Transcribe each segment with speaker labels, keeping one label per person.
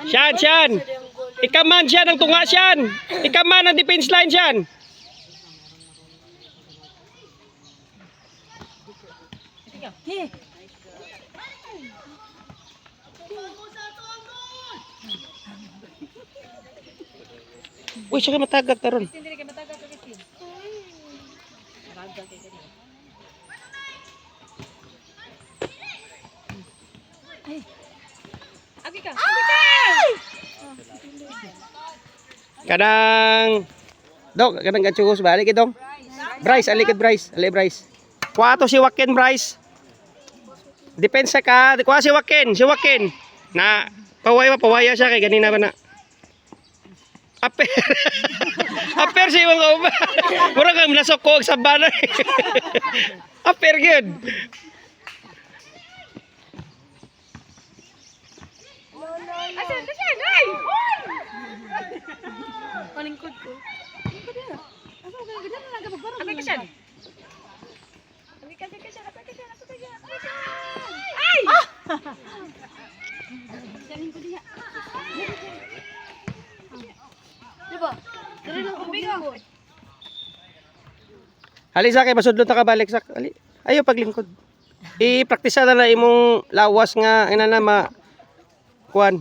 Speaker 1: Siyan. Ikaman siya ng tunga siyan. Ikaman ng defense line siyan. Uy, siya ka matagag taron. Kadang kadang gachugos balik itong Bryce, alikid Bryce, Bryce. Kuha to si Joaquin Bryce. Depensa ka, kuha si Joaquin. Na pawaya siya kay ganina ba na. Aper. Aper siya mga uba. Mura kang nasok ko sa bana. Aper good.
Speaker 2: Palingkod ko. Apa kesan? Ay! Janin ko diya. Diba? Dali lang kumbigo.
Speaker 1: Ali sa kay masudlot ta ka balik sak. Ali. Ayo paglingkod. I-praktisa na imong lawas nga ina na ma kuan.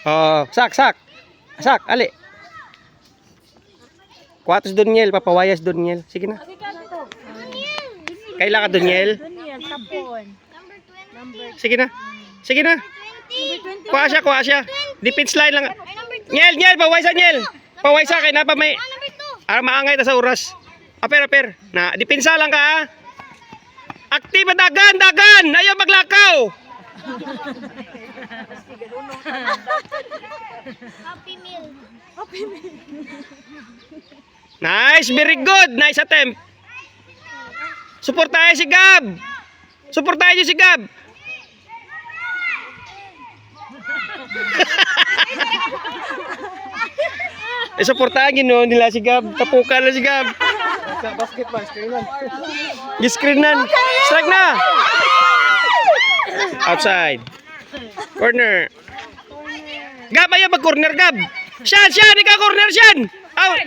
Speaker 1: Oh, sak, ali. Kuatos Doniel, papawayas Doniel. Sige na. Kaila ka Doniel?
Speaker 2: Daniel, tapon.
Speaker 1: Sige na. Kuha siya. Defense line lang. Niel, pawaysa kay na pa may. Maangay ta sa oras. Aper. Na, depensa lang ka ha. Aktiba dagan. Ayaw maglakaw.
Speaker 2: Happy meal.
Speaker 1: Nice, very good. Nice attempt. Suportahan si Gab. Suportahan nila si Gab. Tapukan na si Gab.
Speaker 3: Basketball, screenan.
Speaker 1: Giskrinan. Strike na. Outside. Corner. Gab, ayaw mag-corner, Gab. Siyan, ikaw corner, siyan. Out.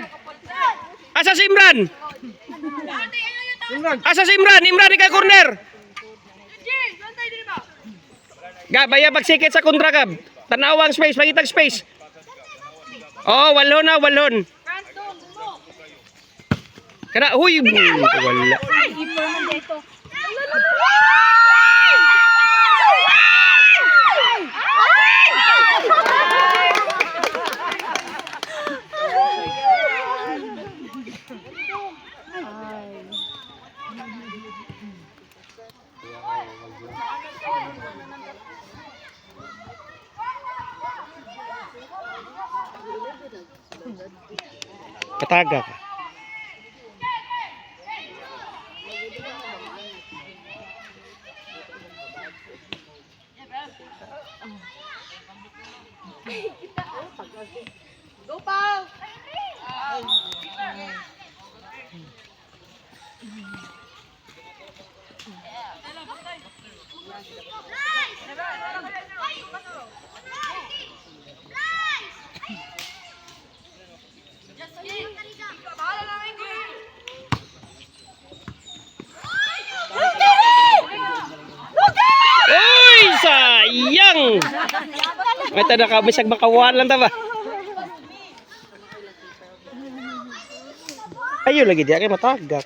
Speaker 1: Asa si Imran, ikaw corner. Gab, ayaw magsikit sa kontra, Gab. Tanawang space, magitag space. Oh, walon. Kana, huy, wala. Kataga ka.
Speaker 2: Go, Pao!
Speaker 1: Uy, sayang. May tada ka bisag makawan lang ta ba? Ayo lagi dia kay matagak.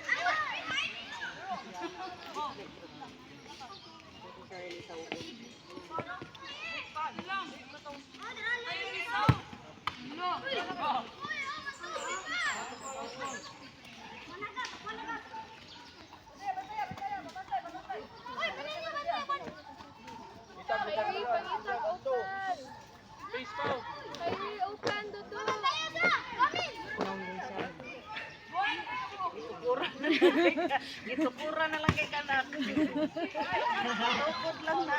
Speaker 2: Gitukura na lang kay kanak. Tukod lang na.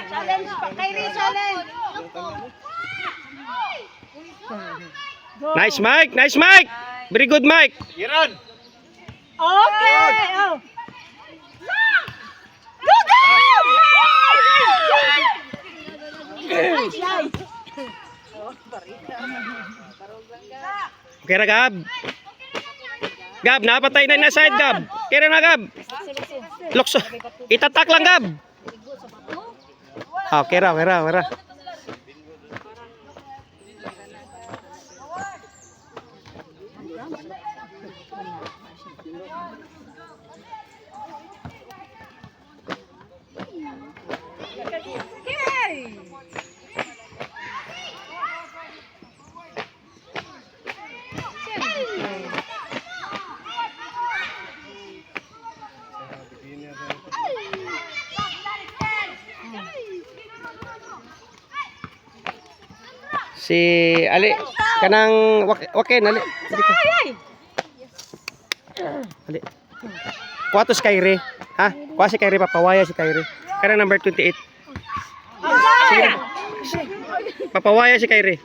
Speaker 2: Challenge pa. Kyrie, challenge.
Speaker 1: Nice, Mike. Nice, Mike. Very good, Mike.
Speaker 3: Kiran!
Speaker 2: Okay. Oh.
Speaker 1: Okay ra, Gab. Gab, napatay na na side, Gab. Kira na, Gab. Lukso. Itatak lang, Gab. Ah, kira. Si Ali kanang waken Ali. Ali. Kuha to si Kyrie. Ha? Kuha si Kyrie, papawaya si Kyrie. Kanang number 28. Sige. Papawaya si Kyrie.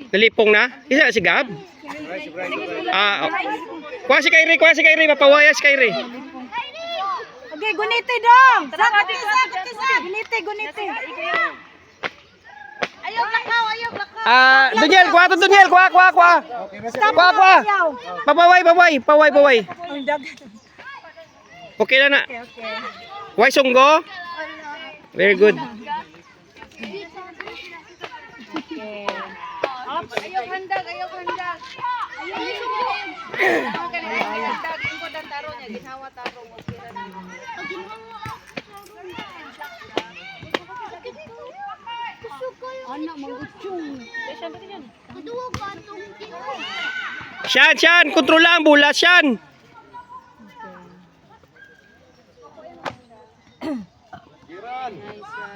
Speaker 1: Nalipong na? Isa si Gab. Ah, kuha si Kyrie, papawaya si Kyrie.
Speaker 2: Okay, gunite dong. Sakit. Gunite. Ayaw lakaw.
Speaker 1: Ah, Daniel, kuha to Daniel, kuha. Kuha. Paway. Okay na. Why sunggo? Very good.
Speaker 2: Ayaw handag. Anak mangutsong. Kedua gantung
Speaker 1: Shan, kontrol lang bola, Shan.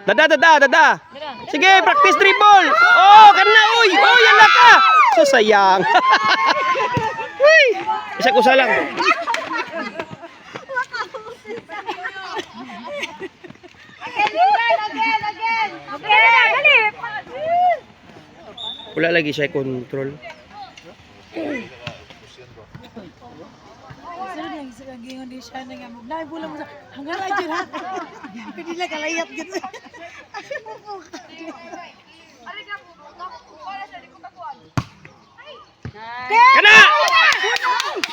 Speaker 1: Dada. Sige, practice dribble. Oh, kana uy. Oh, yan na ka. So sayang. Uy. Isa kusa lang.
Speaker 2: Again. Okay, dali.
Speaker 1: Wala lagi siya control.
Speaker 4: Gingon di siya nga nay bola mo sa hanggang aja ha. Pwede lang kalayat gitu.
Speaker 1: Kana!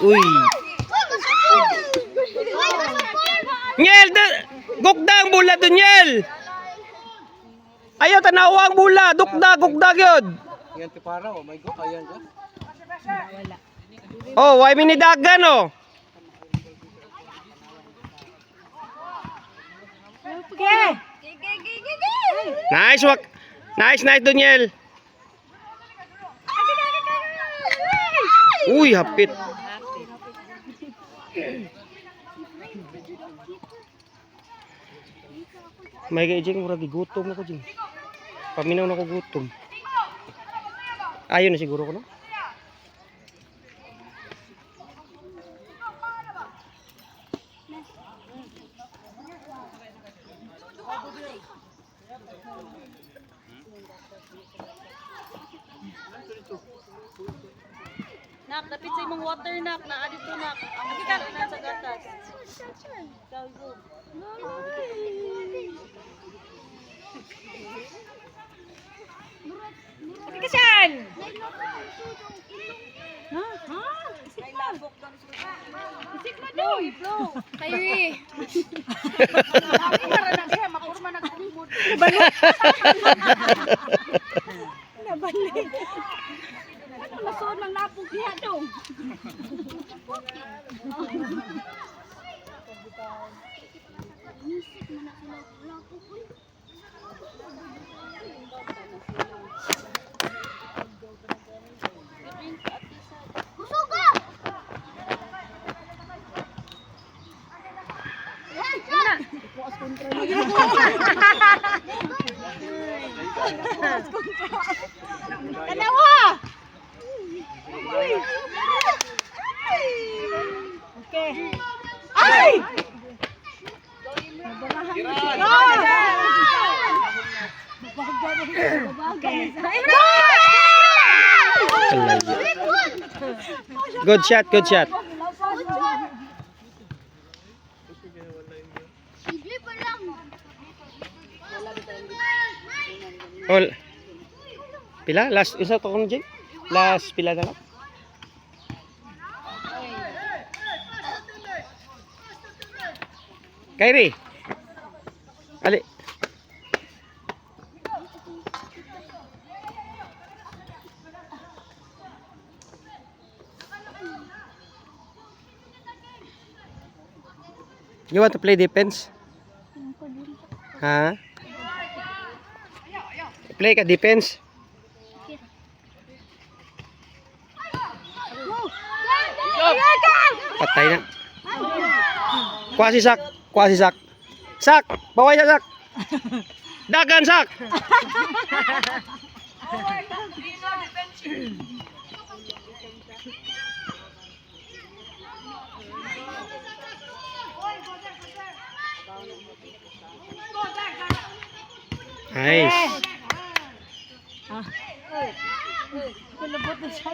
Speaker 1: Uy. Nyel, gugda ang bola doon, Nyel. Ayaw tanawa ang bola, gugda gyud.
Speaker 3: Yan ti para, oh my God, ayan ka.
Speaker 1: Oh, why minidagan oh.
Speaker 2: Okay.
Speaker 1: Nice, Daniel. Uy, hapit. May gajeng mura gigutom ako jing. Paminaw na ko gutom. Ayun na siguro ko no.
Speaker 4: Nak, dapit sa imong water nak, naa dito nak. Ang ka na sa gatas. Go.
Speaker 2: Kasan?
Speaker 4: Ha?
Speaker 2: Ay labok daw. Isik mo doy. Kyrie. Kami para na siya makurma nagkumod.
Speaker 4: Nabalik.
Speaker 2: Ano mason ng lapog niya dong?
Speaker 4: Dalawa. Okay. Ay!
Speaker 3: Kiran!
Speaker 1: Kalayo. Good shot, good shot. All. Pila? Last, isa to kung Jay? Last pila na lang? Kyrie. Ali. You want to play defense? Ha? Play ka defense? Patay na. Kuha si Sak. Kuha si Sak. Sak! Baway sa Sak! Dagan Sak! Nice.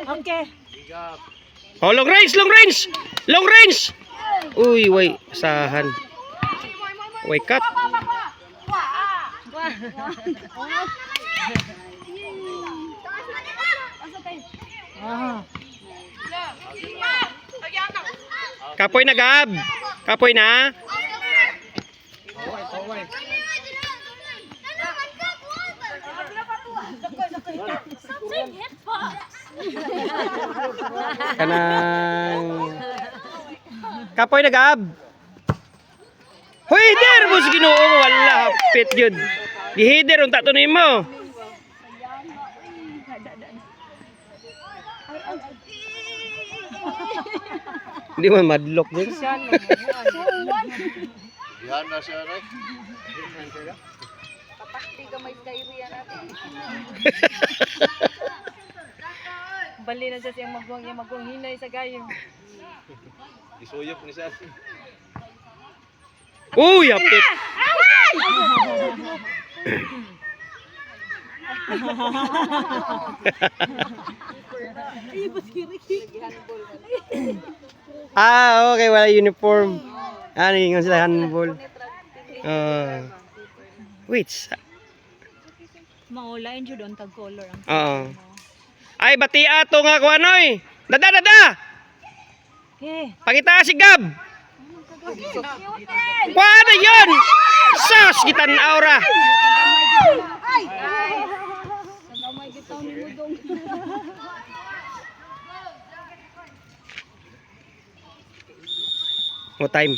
Speaker 4: Okay.
Speaker 1: Oh, long range, long range! Long range! Uy, way, sahan. Way cut. Kapoy na Gab. Kapoy na. Kanang kapoy na Gab. Hoy, der bus Ginoo wala hapit jud. Gihider unta to nimo. Hindi man madlock din.
Speaker 3: Yan na siya rin.
Speaker 2: Kapakti gamay diarrhea natin.
Speaker 4: Bali na siya siyang magwang hinay sa gayo.
Speaker 3: Isuyok ni siya.
Speaker 1: Uy, hapit. Okay, wala uniform. Ano yung sila handball? Wait.
Speaker 4: Maulain jud on tag color ang.
Speaker 1: Oo. Ay, bati ato nga ko anoy. Dada, dada.
Speaker 4: Okay.
Speaker 1: Pangita si Gab. Paano yun? Sus, gitan aura. Mo time.